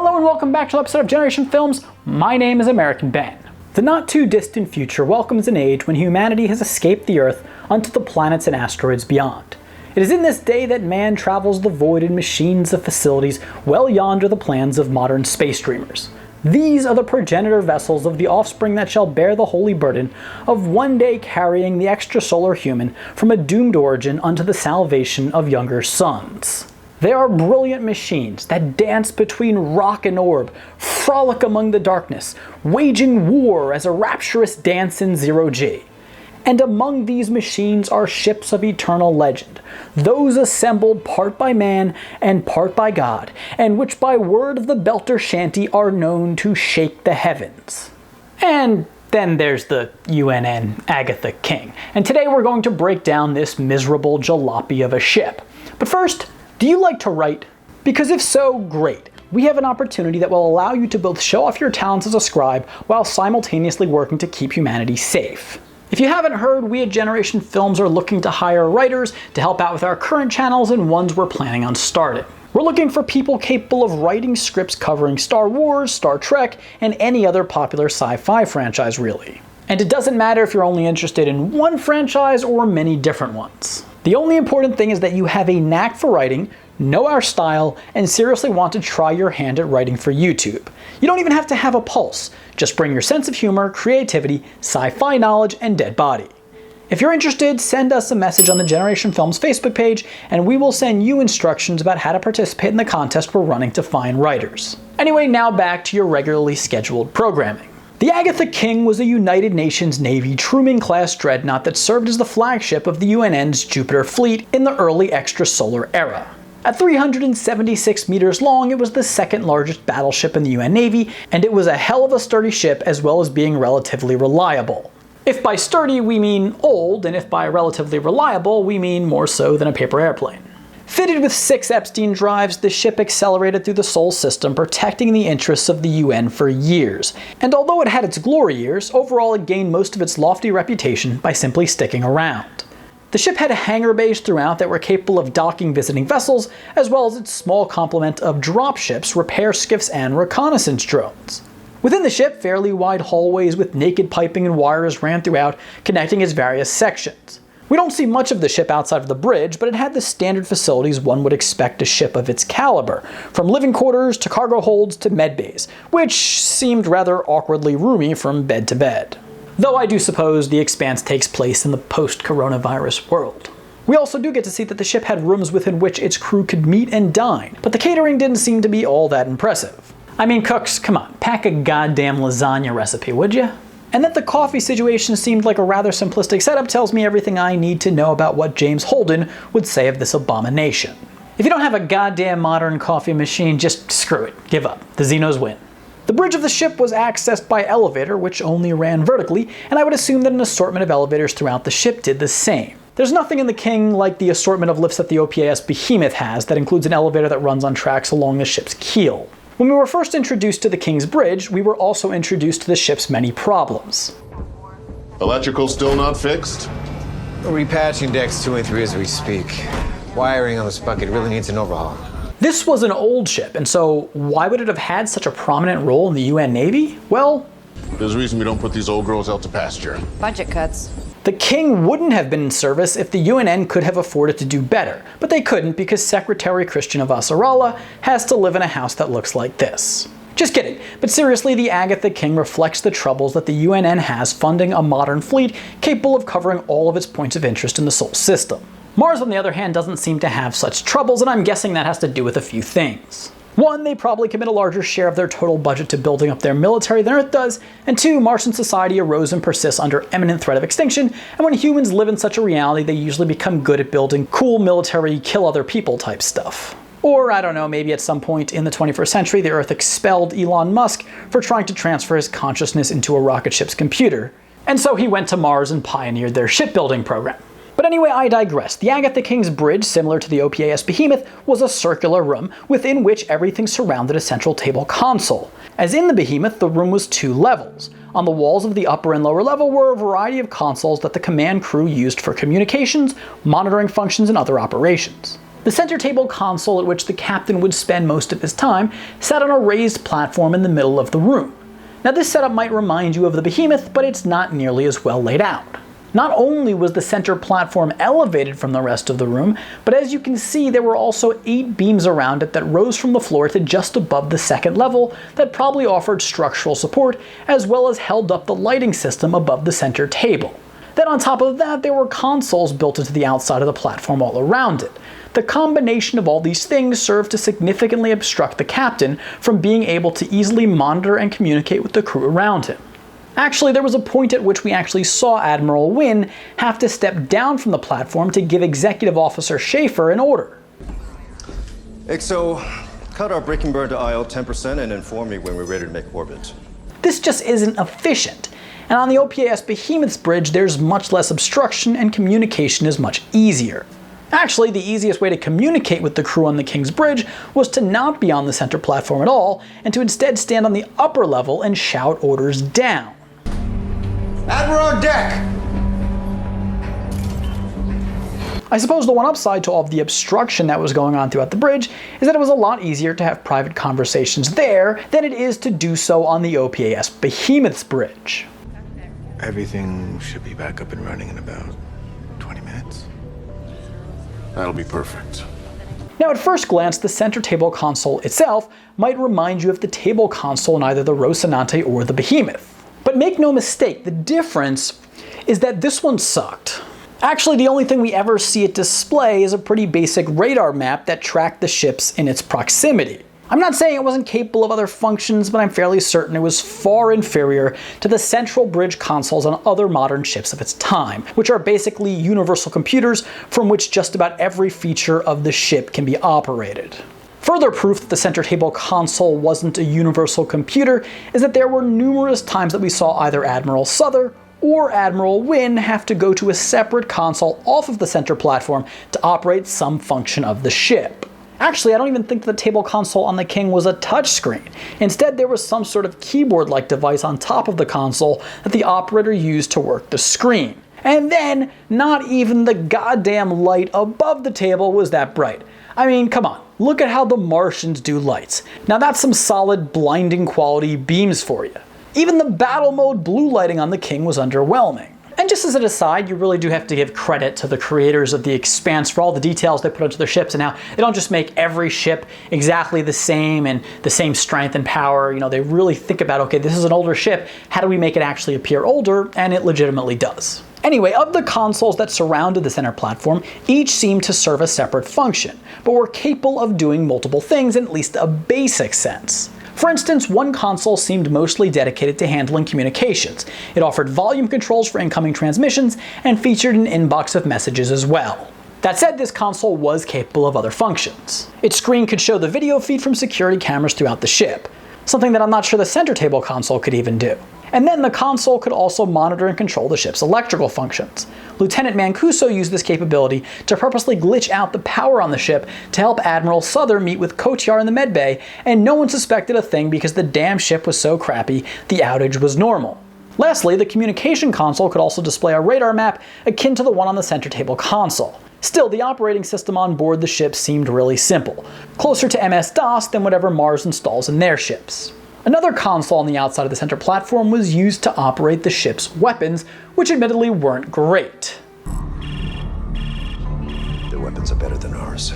Hello and welcome back to an episode of Generation Films. My name is American Ben. The not too distant future welcomes an age when humanity has escaped the Earth onto the planets and asteroids beyond. It is in this day that man travels the void in machines of facilities well yonder the plans of modern space dreamers. These are the progenitor vessels of the offspring that shall bear the holy burden of one day carrying the extrasolar human from a doomed origin unto the salvation of younger sons. They are brilliant machines that dance between rock and orb, frolic among the darkness, waging war as a rapturous dance in zero-G. And among these machines are ships of eternal legend, those assembled part by man and part by God, and which by word of the belter shanty are known to shake the heavens. And then there's the UNN Agatha King, and today we're going to break down this miserable jalopy of a ship. But first, do you like to write? Because if so, great. We have an opportunity that will allow you to both show off your talents as a scribe while simultaneously working to keep humanity safe. If you haven't heard, we at Generation Films are looking to hire writers to help out with our current channels and ones we're planning on starting. We're looking for people capable of writing scripts covering Star Wars, Star Trek, and any other popular sci-fi franchise really. And it doesn't matter if you're only interested in one franchise or many different ones. The only important thing is that you have a knack for writing, know our style, and seriously want to try your hand at writing for YouTube. You don't even have to have a pulse. Just bring your sense of humor, creativity, sci-fi knowledge, and dead body. If you're interested, send us a message on the Generation Films Facebook page, and we will send you instructions about how to participate in the contest we're running to find writers. Anyway, now back to your regularly scheduled programming. The Agatha King was a United Nations Navy Truman-class dreadnought that served as the flagship of the UNN's Jupiter fleet in the early extrasolar era. At 376 meters long, it was the second largest battleship in the UN Navy, and it was a hell of a sturdy ship as well as being relatively reliable. If by sturdy we mean old, and if by relatively reliable we mean more so than a paper airplane. Fitted with 6 Epstein drives, the ship accelerated through the Sol system, protecting the interests of the UN for years. And although it had its glory years, overall it gained most of its lofty reputation by simply sticking around. The ship had hangar bays throughout that were capable of docking visiting vessels, as well as its small complement of dropships, repair skiffs, and reconnaissance drones. Within the ship, fairly wide hallways with naked piping and wires ran throughout, connecting its various sections. We don't see much of the ship outside of the bridge, but it had the standard facilities one would expect a ship of its caliber, from living quarters to cargo holds to med bays, which seemed rather awkwardly roomy from bed to bed. Though I do suppose the Expanse takes place in the post-coronavirus world. We also do get to see that the ship had rooms within which its crew could meet and dine, but the catering didn't seem to be all that impressive. I mean, cooks, come on, pack a goddamn lasagna recipe, would ya? And that the coffee situation seemed like a rather simplistic setup tells me everything I need to know about what James Holden would say of this abomination. If you don't have a goddamn modern coffee machine, just screw it, give up, the Xenos win. The bridge of the ship was accessed by elevator, which only ran vertically, and I would assume that an assortment of elevators throughout the ship did the same. There's nothing in the King like the assortment of lifts that the OPAS Behemoth has that includes an elevator that runs on tracks along the ship's keel. When we were first introduced to the King's Bridge, we were also introduced to the ship's many problems. Electrical still not fixed? We're repatching decks 2 and 3 as we speak. Wiring on this bucket really needs an overhaul. This was an old ship, and so why would it have had such a prominent role in the UN Navy? Well, there's a reason we don't put these old girls out to pasture. Budget cuts. The King wouldn't have been in service if the UNN could have afforded to do better, but they couldn't because Secretary Christian of Asarala has to live in a house that looks like this. Just kidding, but seriously, the Agatha King reflects the troubles that the UNN has funding a modern fleet capable of covering all of its points of interest in the Sol system. Mars, on the other hand, doesn't seem to have such troubles, and I'm guessing that has to do with a few things. 1, they probably commit a larger share of their total budget to building up their military than Earth does, and 2, Martian society arose and persists under imminent threat of extinction, and when humans live in such a reality, they usually become good at building cool military, kill other people type stuff. Or, I don't know, maybe at some point in the 21st century, the Earth expelled Elon Musk for trying to transfer his consciousness into a rocket ship's computer, and so he went to Mars and pioneered their shipbuilding program. But anyway, I digress. The Agatha King's bridge, similar to the OPAS Behemoth, was a circular room within which everything surrounded a central table console. As in the Behemoth, the room was 2 levels. On the walls of the upper and lower level were a variety of consoles that the command crew used for communications, monitoring functions, and other operations. The center table console at which the captain would spend most of his time sat on a raised platform in the middle of the room. Now this setup might remind you of the Behemoth, but it's not nearly as well laid out. Not only was the center platform elevated from the rest of the room, but as you can see there were also 8 beams around it that rose from the floor to just above the second level that probably offered structural support, as well as held up the lighting system above the center table. Then on top of that, there were consoles built into the outside of the platform all around it. The combination of all these things served to significantly obstruct the captain from being able to easily monitor and communicate with the crew around him. Actually, there was a point at which we actually saw Admiral Wynne have to step down from the platform to give Executive Officer Schaefer an order. XO, cut our braking burn to IO 10% and inform me when we're ready to make orbit. This just isn't efficient. And on the OPAS Behemoth's bridge, there's much less obstruction and communication is much easier. Actually, the easiest way to communicate with the crew on the King's Bridge was to not be on the center platform at all, and to instead stand on the upper level and shout orders down. Admiral on deck! I suppose the one upside to all of the obstruction that was going on throughout the bridge is that it was a lot easier to have private conversations there than it is to do so on the OPAS Behemoth's bridge. Everything should be back up and running in about 20 minutes. That'll be perfect. Now at first glance, the center table console itself might remind you of the table console in either the Rocinante or the Behemoth. But make no mistake, the difference is that this one sucked. Actually, the only thing we ever see it display is a pretty basic radar map that tracked the ships in its proximity. I'm not saying it wasn't capable of other functions, but I'm fairly certain it was far inferior to the central bridge consoles on other modern ships of its time, which are basically universal computers from which just about every feature of the ship can be operated. Further proof that the center table console wasn't a universal computer is that there were numerous times that we saw either Admiral Souther or Admiral Wynne have to go to a separate console off of the center platform to operate some function of the ship. Actually, I don't even think the table console on the King was a touchscreen. Instead, there was some sort of keyboard-like device on top of the console that the operator used to work the screen. And then, not even the goddamn light above the table was that bright. I mean, come on, look at how the Martians do lights. Now that's some solid blinding quality beams for you. Even the battle mode blue lighting on the King was underwhelming. And just as an aside, you really do have to give credit to the creators of the Expanse for all the details they put into their ships and how they don't just make every ship exactly the same and the same strength and power. You know, they really think about, okay, this is an older ship, how do we make it actually appear older? And it legitimately does. Anyway, of the consoles that surrounded the center platform, each seemed to serve a separate function, but were capable of doing multiple things in at least a basic sense. For instance, one console seemed mostly dedicated to handling communications. It offered volume controls for incoming transmissions and featured an inbox of messages as well. That said, this console was capable of other functions. Its screen could show the video feed from security cameras throughout the ship, something that I'm not sure the center table console could even do. And then the console could also monitor and control the ship's electrical functions. Lieutenant Mancuso used this capability to purposely glitch out the power on the ship to help Admiral Souther meet with Kotyar in the medbay, and no one suspected a thing because the damn ship was so crappy the outage was normal. Lastly, the communication console could also display a radar map akin to the one on the center table console. Still, the operating system on board the ship seemed really simple, closer to MS-DOS than whatever Mars installs in their ships. Another console on the outside of the center platform was used to operate the ship's weapons, which admittedly weren't great. Their weapons are better than ours.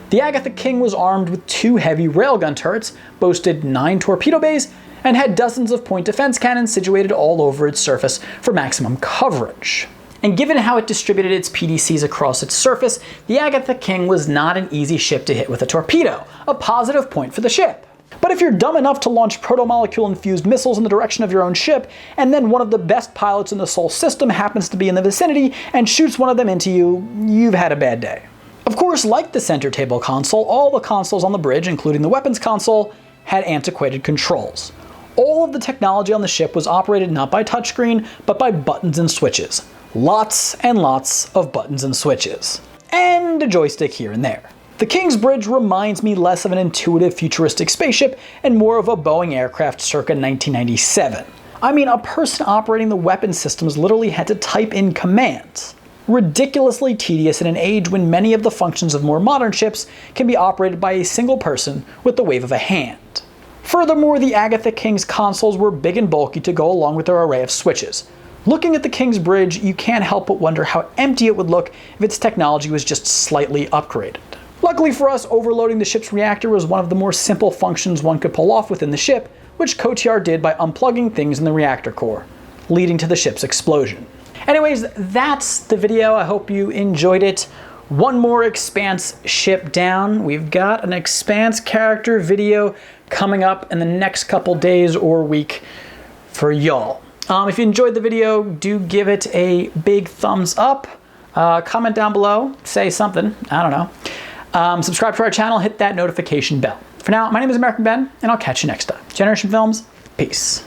The Agatha King was armed with 2 heavy railgun turrets, boasted 9 torpedo bays, and had dozens of point defense cannons situated all over its surface for maximum coverage. And given how it distributed its PDCs across its surface, the Agatha King was not an easy ship to hit with a torpedo, a positive point for the ship. But if you're dumb enough to launch protomolecule-infused missiles in the direction of your own ship, and then one of the best pilots in the Sol system happens to be in the vicinity and shoots one of them into you, you've had a bad day. Of course, like the center table console, all the consoles on the bridge, including the weapons console, had antiquated controls. All of the technology on the ship was operated not by touchscreen, but by buttons and switches. Lots and lots of buttons and switches. And a joystick here and there. The King's Bridge reminds me less of an intuitive futuristic spaceship and more of a Boeing aircraft circa 1997. I mean, a person operating the weapon systems literally had to type in commands. ridiculously tedious in an age when many of the functions of more modern ships can be operated by a single person with the wave of a hand. Furthermore, the Agatha King's consoles were big and bulky to go along with their array of switches. Looking at the King's bridge, you can't help but wonder how empty it would look if its technology was just slightly upgraded. Luckily for us, overloading the ship's reactor was one of the more simple functions one could pull off within the ship, which Cotillard did by unplugging things in the reactor core, leading to the ship's explosion. Anyways, that's the video. I hope you enjoyed it. One more Expanse ship down. We've got an Expanse character video coming up in the next couple days or week for y'all. If you enjoyed the video, do give it a big thumbs up. Comment down below, say something, I don't know. Subscribe to our channel, hit that notification bell. For now, my name is American Ben, and I'll catch you next time. Generation Films, peace.